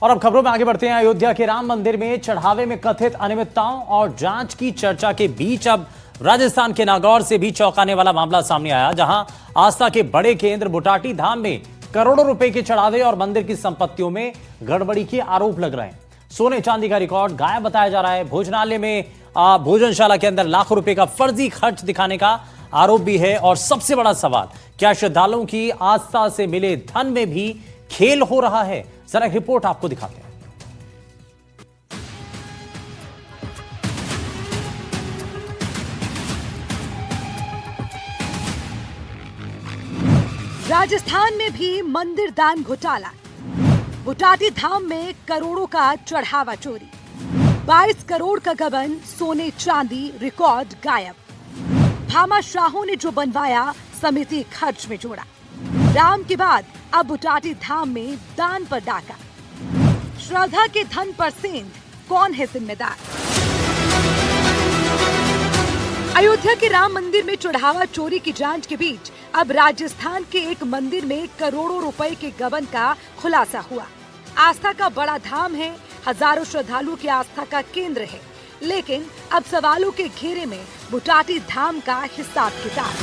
और अब खबरों में आगे बढ़ते हैं। अयोध्या के राम मंदिर में चढ़ावे में कथित अनियमितताओं और जांच की चर्चा के बीच अब राजस्थान के नागौर से भी चौंकाने वाला मामला सामने आया, जहां आस्था के बड़े केंद्र बुटाटी धाम में करोड़ों रुपए के चढ़ावे और मंदिर की संपत्तियों में गड़बड़ी के आरोप लग रहे हैं। सोने चांदी का रिकॉर्ड गायब बताया जा रहा है। भोजनालय में भोजनशाला के अंदर लाखों रुपए का फर्जी खर्च दिखाने का आरोप भी है। और सबसे बड़ा सवाल, क्या श्रद्धालुओं की आस्था से मिले धन में भी खेल हो रहा है? जरा एक रिपोर्ट आपको दिखाते हैं। राजस्थान में भी मंदिर दान घोटाला। बुटाटी धाम में करोड़ों का चढ़ावा चोरी। 22 करोड़ का गबन, सोने चांदी, रिकॉर्ड गायब। भामाशाहों ने जो बनवाया समिति खर्च में जोड़ा। राम के बाद अब बुटाटी धाम में दान पर डाका। श्रद्धा के धन पर सेंध, कौन है जिम्मेदार? अयोध्या के राम मंदिर में चढ़ावा चोरी की जांच के बीच अब राजस्थान के एक मंदिर में करोड़ों रुपए के गबन का खुलासा हुआ। आस्था का बड़ा धाम है, हजारों श्रद्धालुओं की आस्था का केंद्र है, लेकिन अब सवालों के घेरे में बुटाटी धाम का हिसाब किताब।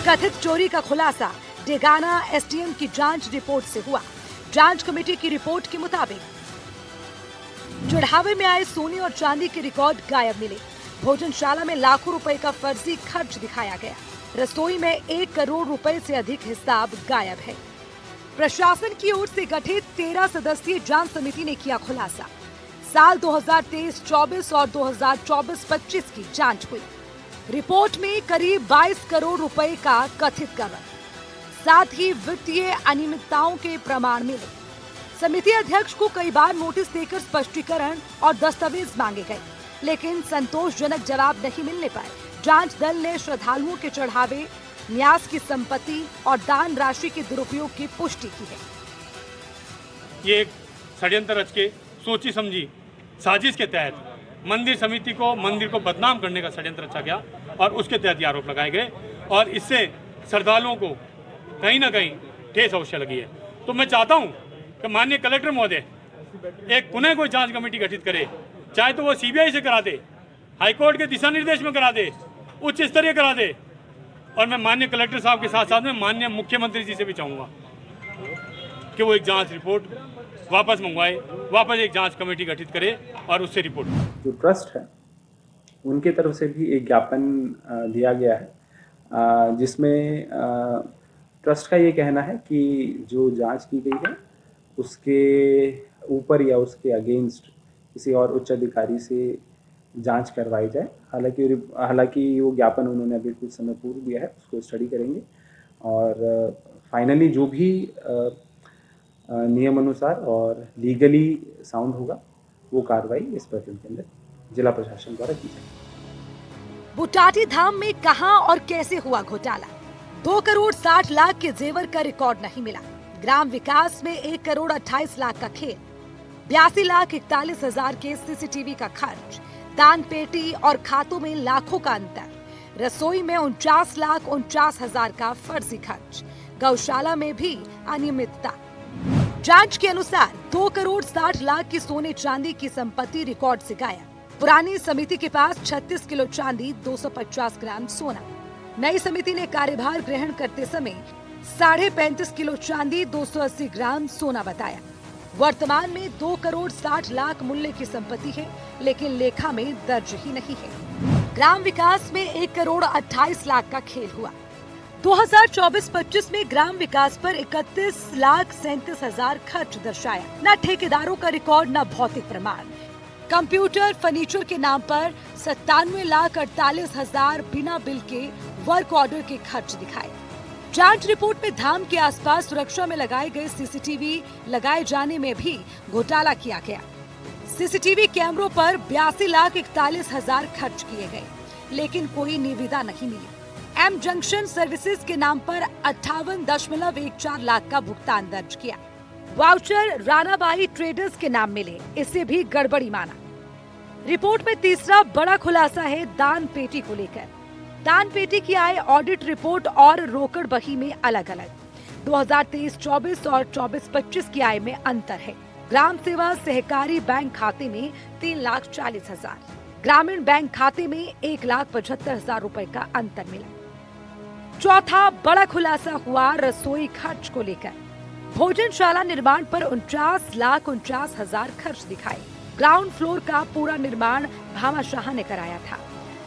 कथित चोरी का खुलासा डेगाना एसडीएम की जांच रिपोर्ट से हुआ। जांच कमेटी की रिपोर्ट के मुताबिक चढ़ावे में आए सोने और चांदी के रिकॉर्ड गायब मिले। भोजनशाला में लाखों रुपए का फर्जी खर्च दिखाया गया। रसोई में 1 करोड़ रुपए से अधिक हिसाब गायब है। प्रशासन की ओर से गठित 13 सदस्यीय जांच समिति ने किया खुलासा। साल 2023-24 और 2024-25 की जांच हुई। रिपोर्ट में करीब 22 करोड़ रुपए का कथित गबन, साथ ही वित्तीय अनियमितताओं के प्रमाण मिले। समिति अध्यक्ष को कई बार नोटिस देकर स्पष्टीकरण और दस्तावेज मांगे गए, लेकिन संतोषजनक जवाब नहीं मिलने पर जांच दल ने श्रद्धालुओं के चढ़ावे, न्यास की संपत्ति और दान राशि के दुरुपयोग की पुष्टि की है। ये एक षड्यंत्र रच के सोची समझी साजिश के तहत मंदिर को बदनाम करने का षड्यंत्र रचा गया और उसके तहत ये आरोप लगाए गए और इससे श्रद्धालुओं को कहीं ना कहीं ठेस अवश्य लगी है। तो मैं चाहता हूं कि माननीय कलेक्टर महोदय एक पुनः कोई जांच कमेटी गठित करे, चाहे तो वो सीबीआई से करा दे, हाईकोर्ट के दिशा निर्देश में करा दे, उच्च स्तरीय करा दे। और मैं माननीय कलेक्टर साहब के साथ साथ में माननीय मुख्यमंत्री जी से भी चाहूँगा कि वो एक जांच रिपोर्ट वापस मंगवाए, वापस एक जांच कमेटी गठित करे और उससे रिपोर्ट। जो ट्रस्ट है उनके तरफ से भी एक ज्ञापन दिया गया है, जिसमें ट्रस्ट का ये कहना है कि जो जांच की गई है उसके ऊपर या उसके अगेंस्ट किसी और उच्च अधिकारी से जांच करवाई जाए। हालांकि वो ज्ञापन उन्होंने अभी कुछ समय पूर्व दिया है, उसको स्टडी करेंगे और फाइनली जो भी नियम अनुसार और लीगली साउंड होगा वो कार्रवाई इस प्रकरण के अंदर जिला प्रशासन द्वारा की जाएगी। बुटाटी धाम में कहां और कैसे हुआ घोटाला? 2 करोड़ 60 लाख के जेवर का रिकॉर्ड नहीं मिला। ग्राम विकास में 1 करोड़ 28 लाख का खेल, 82 लाख 41 हजार के सीसीटीवी का खर्च, दान पेटी और खातों में लाखों का अंतर, रसोई में 49 लाख 49 हजार का फर्जी खर्च, गौशाला में भी अनियमितता। जांच के अनुसार 2 करोड़ 60 लाख की सोने चांदी की संपत्ति रिकॉर्ड से गायब। पुरानी समिति के पास 36 किलो चांदी, 250 ग्राम सोना। नई समिति ने कार्यभार ग्रहण करते समय 35.5 किलो चांदी, 280 ग्राम सोना बताया। वर्तमान में 2 करोड़ 60 लाख मूल्य की संपत्ति है, लेकिन लेखा में दर्ज ही नहीं है। ग्राम विकास में 1 करोड़ 28 लाख का खेल हुआ। 2024-25 में ग्राम विकास पर 31 लाख 37 हजार खर्च दर्शाया। न ठेकेदारों का रिकॉर्ड, न भौतिक प्रमाण। कंप्यूटर, फर्नीचर के नाम पर 97 लाख 48 हजार बिना बिल के वर्क ऑर्डर के खर्च दिखाए। जांच रिपोर्ट में धाम के आसपास सुरक्षा में लगाए गए सीसीटीवी लगाए जाने में भी घोटाला किया गया। सीसीटीवी कैमरों पर 82 लाख 41 हजार खर्च किए गए, लेकिन कोई निविदा नहीं मिली। एम जंक्शन सर्विसेज के नाम पर 58.14 लाख का भुगतान दर्ज किया। वाउचर रानाबाई ट्रेडर्स के नाम मिले, इसे भी गड़बड़ी माना। रिपोर्ट में तीसरा बड़ा खुलासा है दान पेटी को लेकर। दान पेटी की आय ऑडिट रिपोर्ट और रोकड़ बही में अलग अलग। 2023-24 और 24-25 की आय में अंतर है। ग्राम सेवा सहकारी बैंक खाते में 3,40,000, ग्रामीण बैंक खाते में 1,75,000 रुपए का अंतर मिला। चौथा बड़ा खुलासा हुआ रसोई खर्च को लेकर। भोजनशाला निर्माण पर 49,49,000 खर्च दिखाए। ग्राउंड फ्लोर का पूरा निर्माण भामाशाह ने कराया था।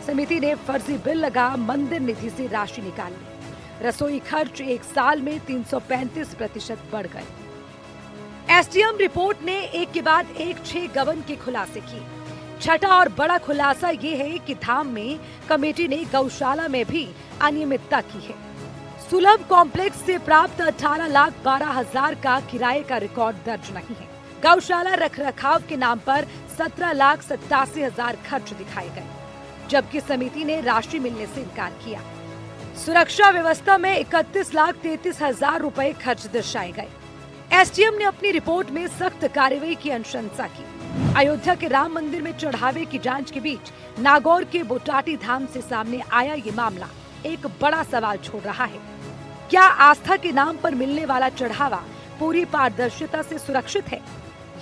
समिति ने फर्जी बिल लगा मंदिर निधि से राशि निकाली। रसोई खर्च एक साल में 335% बढ़ गए। एसडीएम रिपोर्ट ने एक के बाद एक 6 गबन के खुलासे किए। छठा और बड़ा खुलासा ये है कि धाम में कमेटी ने गौशाला में भी अनियमितता की है। सुलभ कॉम्प्लेक्स से प्राप्त 18,12,000 का किराए का रिकॉर्ड दर्ज नहीं है। गौशाला रखरखाव के नाम पर 17,87,000 खर्च दिखाए गए, जबकि समिति ने राशि मिलने से इनकार किया। सुरक्षा व्यवस्था में 31,33,000 रुपए खर्च दर्शाए गए। एसडीएम ने अपनी रिपोर्ट में सख्त कार्रवाई की अनुशंसा की। अयोध्या के राम मंदिर में चढ़ावे की जांच के बीच नागौर के बोटाटी धाम से सामने आया ये मामला एक बड़ा सवाल छोड़ रहा है। क्या आस्था के नाम पर मिलने वाला चढ़ावा पूरी पारदर्शिता से सुरक्षित है,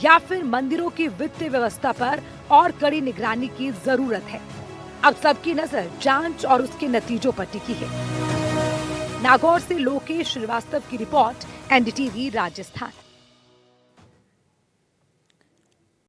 या फिर मंदिरों की वित्तीय व्यवस्था पर और कड़ी निगरानी की जरूरत है? अब सबकी नजर जांच और उसके नतीजों पर टिकी है। नागौर से लोकेश श्रीवास्तव की रिपोर्ट, एनडीटीवी राजस्थान।